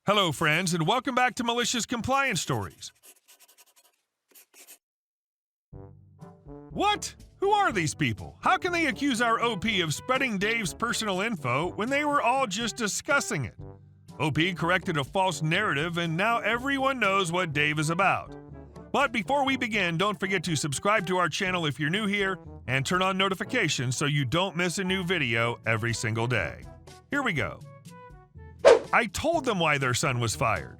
Hello, friends, and welcome back to Malicious Compliance Stories. What? Who are these people? How can they accuse our OP of spreading Dave's personal info when they were all just discussing it? OP corrected a false narrative, and now everyone knows what Dave is about. But before we begin, don't forget to subscribe to our channel if you're new here, and turn on notifications so you don't miss a new video every single day. Here we go. I told them why their son was fired.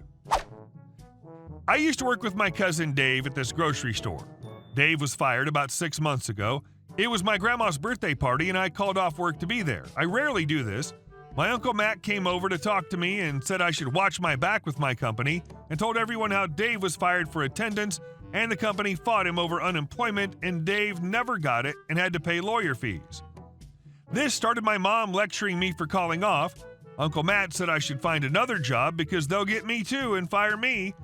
I used to work with my cousin Dave at this grocery store. Dave was fired about 6 months ago. It was my grandma's birthday party and I called off work to be there. I rarely do this. My Uncle Matt came over to talk to me and said I should watch my back with my company and told everyone how Dave was fired for attendance and the company fought him over unemployment and Dave never got it and had to pay lawyer fees. This started my mom lecturing me for calling off. Uncle Matt said I should find another job because they'll get me too and fire me.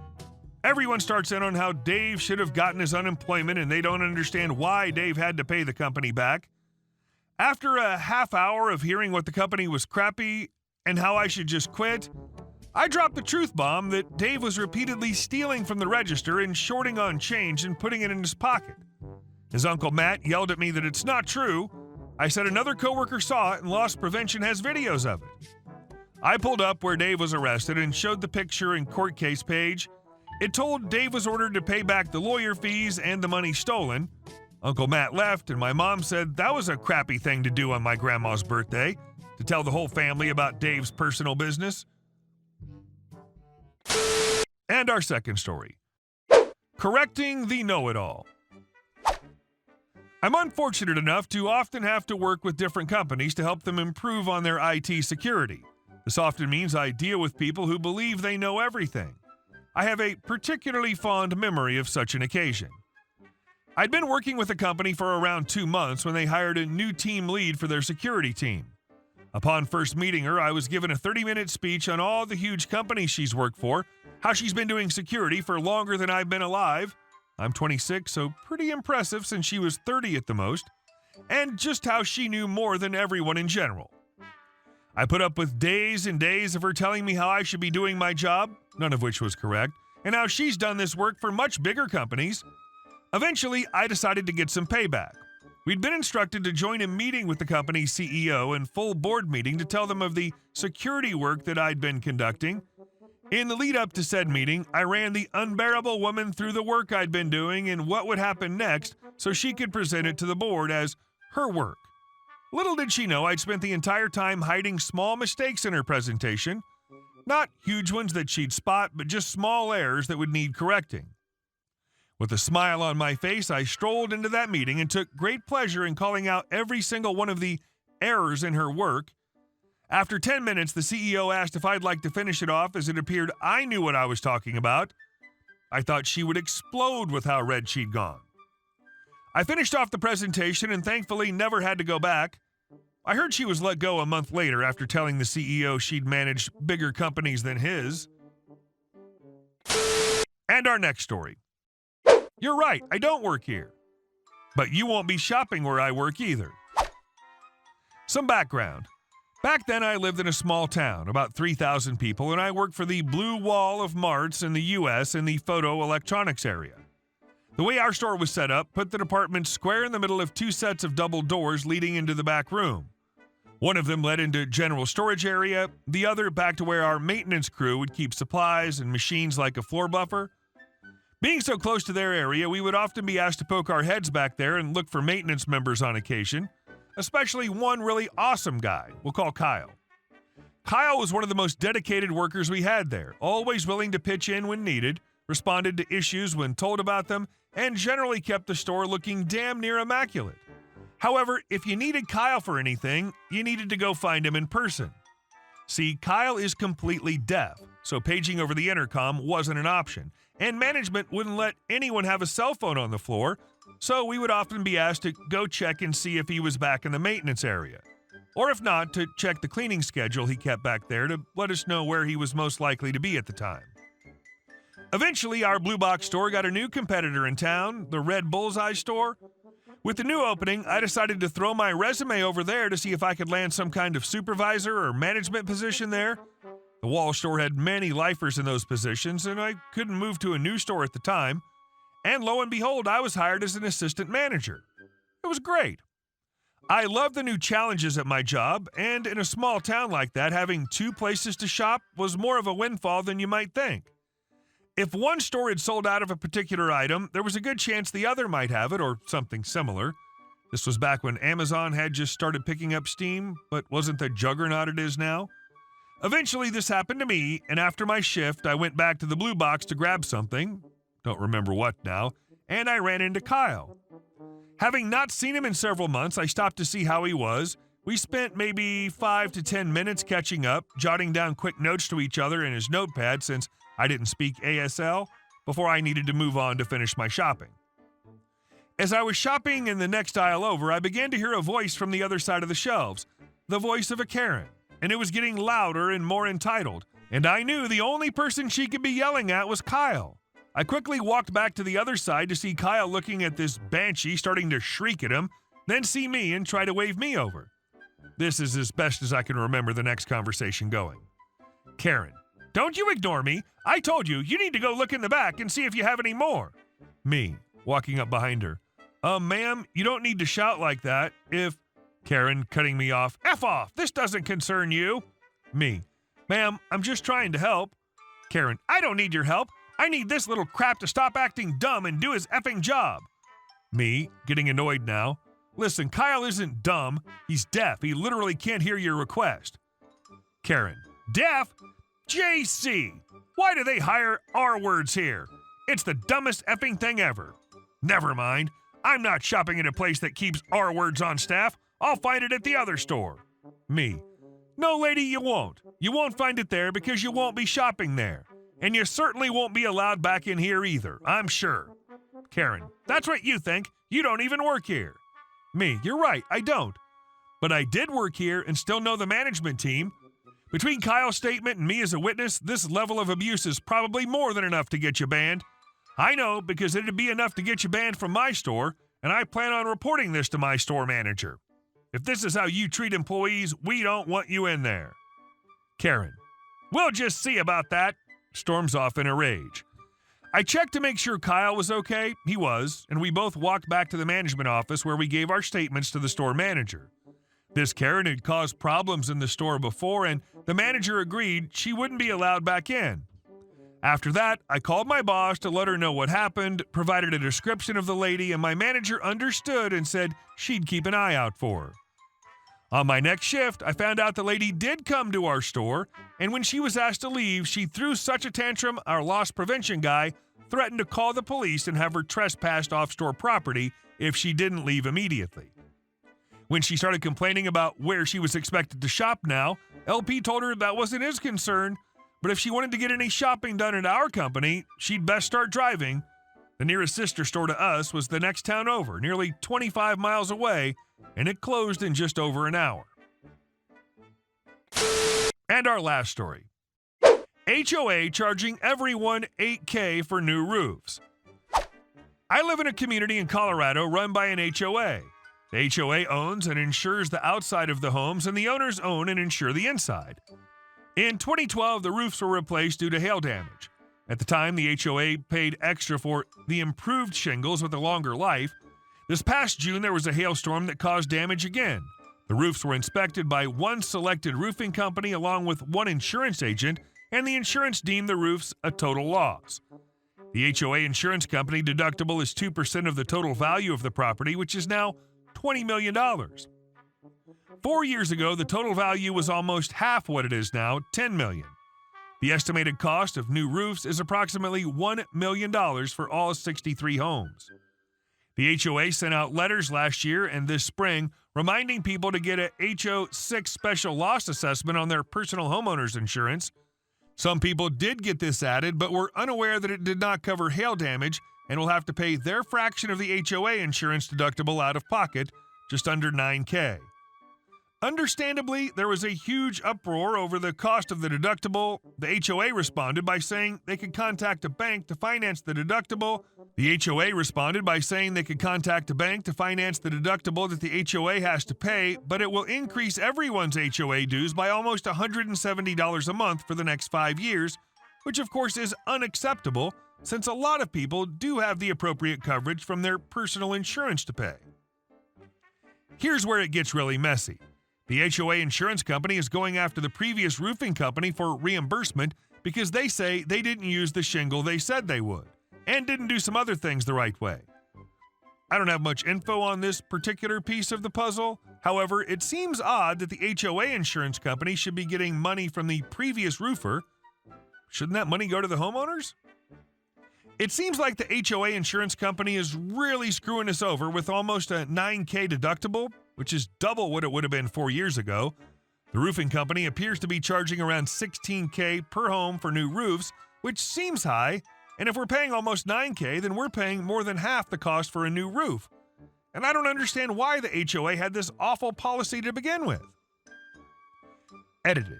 Everyone starts in on how Dave should have gotten his unemployment and they don't understand why Dave had to pay the company back. After a half hour of hearing what the company was crappy and how I should just quit, I dropped the truth bomb that Dave was repeatedly stealing from the register and shorting on change and putting it in his pocket. His Uncle Matt yelled at me that it's not true. I said another coworker saw it and Loss Prevention has videos of it. I pulled up where Dave was arrested and showed the picture and court case page. It told Dave was ordered to pay back the lawyer fees and the money stolen. Uncle Matt left, and my mom said that was a crappy thing to do on my grandma's birthday, to tell the whole family about Dave's personal business. And our second story. Correcting the know-it-all. I'm unfortunate enough to often have to work with different companies to help them improve on their IT security. This often means I deal with people who believe they know everything. I have a particularly fond memory of such an occasion. I'd been working with a company for around 2 months when they hired a new team lead for their security team. Upon first meeting her, I was given a 30-minute speech on all the huge companies she's worked for, how she's been doing security for longer than I've been alive. I'm 26, so pretty impressive since she was 30 at the most, and just how she knew more than everyone in general. I put up with days and days of her telling me how I should be doing my job, none of which was correct, and how she's done this work for much bigger companies. Eventually, I decided to get some payback. We'd been instructed to join a meeting with the company's CEO and full board meeting to tell them of the security work that I'd been conducting. In the lead up to said meeting, I ran the unbearable woman through the work I'd been doing and what would happen next so she could present it to the board as her work. Little did she know I'd spent the entire time hiding small mistakes in her presentation. Not huge ones that she'd spot, but just small errors that would need correcting. With a smile on my face, I strolled into that meeting and took great pleasure in calling out every single one of the errors in her work. After 10 minutes, the CEO asked if I'd like to finish it off as it appeared I knew what I was talking about. I thought she would explode with how red she'd gone. I finished off the presentation and thankfully never had to go back. I heard she was let go a month later after telling the CEO she'd managed bigger companies than his. And our next story. You're right, I don't work here. But you won't be shopping where I work either. Some background. Back then I lived in a small town, about 3,000 people, and I worked for the blue wall of marts in the U.S. in the photo electronics area. The way our store was set up put the department square in the middle of 2 sets of double doors leading into the back room. One of them led into general storage area, the other back to where our maintenance crew would keep supplies and machines like a floor buffer. Being so close to their area, we would often be asked to poke our heads back there and look for maintenance members on occasion, especially one really awesome guy we'll call Kyle. Kyle was one of the most dedicated workers we had there, always willing to pitch in when needed, responded to issues when told about them, and generally kept the store looking damn near immaculate. However, if you needed Kyle for anything, you needed to go find him in person. See, Kyle is completely deaf, so paging over the intercom wasn't an option, and management wouldn't let anyone have a cell phone on the floor, so we would often be asked to go check and see if he was back in the maintenance area. Or if not, to check the cleaning schedule he kept back there to let us know where he was most likely to be at the time. Eventually, our Blue Box store got a new competitor in town, the Red Bullseye store. With the new opening, I decided to throw my resume over there to see if I could land some kind of supervisor or management position there. The wall store had many lifers in those positions, and I couldn't move to a new store at the time. And lo and behold, I was hired as an assistant manager. It was great. I love the new challenges at my job, and in a small town like that, having two places to shop was more of a windfall than you might think. If one store had sold out of a particular item, there was a good chance the other might have it or something similar. This was back when Amazon had just started picking up steam, but wasn't the juggernaut it is now. Eventually, this happened to me, and after my shift, I went back to the blue box to grab something. Don't remember what now, and I ran into Kyle. Having not seen him in several months, I stopped to see how he was. We spent maybe 5 to 10 minutes catching up, jotting down quick notes to each other in his notepad since I didn't speak ASL, before I needed to move on to finish my shopping. As I was shopping in the next aisle over, I began to hear a voice from the other side of the shelves, the voice of a Karen, and it was getting louder and more entitled, and I knew the only person she could be yelling at was Kyle. I quickly walked back to the other side to see Kyle looking at this banshee starting to shriek at him, then see me and try to wave me over. This is as best as I can remember the next conversation going. Karen, don't you ignore me. I told you, you need to go look in the back and see if you have any more. Me, walking up behind her. Ma'am, you don't need to shout like that if... Karen, cutting me off. F off, this doesn't concern you. Me, ma'am, I'm just trying to help. Karen, I don't need your help. I need this little crap to stop acting dumb and do his effing job. Me, getting annoyed now. Listen, Kyle isn't dumb. He's deaf. He literally can't hear your request. Karen, deaf? JC, why do they hire R words here? It's the dumbest effing thing ever. Never mind. I'm not shopping at a place that keeps R words on staff. I'll find it at the other store. Me, no lady, you won't. You won't find it there because you won't be shopping there. And you certainly won't be allowed back in here either, I'm sure. Karen, that's what you think. You don't even work here. Me, you're right, I don't. But I did work here and still know the management team. Between Kyle's statement and me as a witness, this level of abuse is probably more than enough to get you banned. I know because it'd be enough to get you banned from my store, and I plan on reporting this to my store manager. If this is how you treat employees, we don't want you in there. Karen, we'll just see about that. Storms off in a rage. I checked to make sure Kyle was okay. He was, and we both walked back to the management office where we gave our statements to the store manager. This Karen had caused problems in the store before, and the manager agreed she wouldn't be allowed back in. After that, I called my boss to let her know what happened, provided a description of the lady, and my manager understood and said she'd keep an eye out for her. On my next shift, I found out the lady did come to our store, and when she was asked to leave, she threw such a tantrum our loss prevention guy threatened to call the police and have her trespassed off store property if she didn't leave immediately. When she started complaining about where she was expected to shop now, LP told her that wasn't his concern, but if she wanted to get any shopping done at our company, she'd best start driving. The nearest sister store to us was the next town over, nearly 25 miles away, and it closed in just over an hour. And our last story. HOA charging everyone $8,000 for new roofs. I live in a community in Colorado run by an HOA. The HOA owns and insures the outside of the homes, and the owners own and insure the inside. In 2012, the roofs were replaced due to hail damage. At the time, the HOA paid extra for the improved shingles with a longer life. This past June, there was a hailstorm that caused damage again. The roofs were inspected by one selected roofing company along with one insurance agent, and the insurance deemed the roofs a total loss. The HOA insurance company deductible is 2% of the total value of the property, which is now $20 million. 4 years ago, the total value was almost half what it is now, $10 million. The estimated cost of new roofs is approximately $1 million for all 63 homes. The HOA sent out letters last year and this spring reminding people to get a HO6 special loss assessment on their personal homeowners insurance. Some people did get this added but were unaware that it did not cover hail damage and will have to pay their fraction of the HOA insurance deductible out of pocket, just under $9,000. Understandably, there was a huge uproar over the cost of the deductible. The HOA responded by saying they could contact a bank to finance the deductible. The HOA responded by saying they could contact a bank to finance the deductible that the HOA has to pay, but it will increase everyone's HOA dues by almost $170 a month for the next 5 years, which of course is unacceptable since a lot of people do have the appropriate coverage from their personal insurance to pay. Here's where it gets really messy. The HOA insurance company is going after the previous roofing company for reimbursement because they say they didn't use the shingle they said they would, and didn't do some other things the right way. I don't have much info on this particular piece of the puzzle. However, it seems odd that the HOA insurance company should be getting money from the previous roofer. Shouldn't that money go to the homeowners? It seems like the HOA insurance company is really screwing us over with almost a $9,000 deductible, which is double what it would have been 4 years ago. The roofing company appears to be charging around $16,000 per home for new roofs, which seems high, and if we're paying almost $9,000, then we're paying more than half the cost for a new roof. And I don't understand why the HOA had this awful policy to begin with. Edited.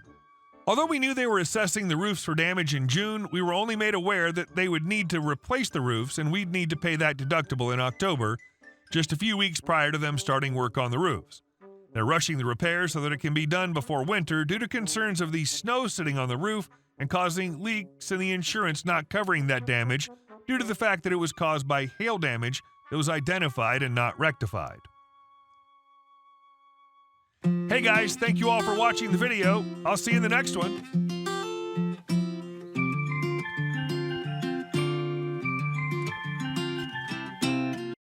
Although we knew they were assessing the roofs for damage in June, we were only made aware that they would need to replace the roofs and we'd need to pay that deductible in October, just a few weeks prior to them starting work on the roofs. They're rushing the repairs so that it can be done before winter due to concerns of the snow sitting on the roof and causing leaks and the insurance not covering that damage due to the fact that it was caused by hail damage that was identified and not rectified. Hey guys, thank you all for watching the video. I'll see you in the next one.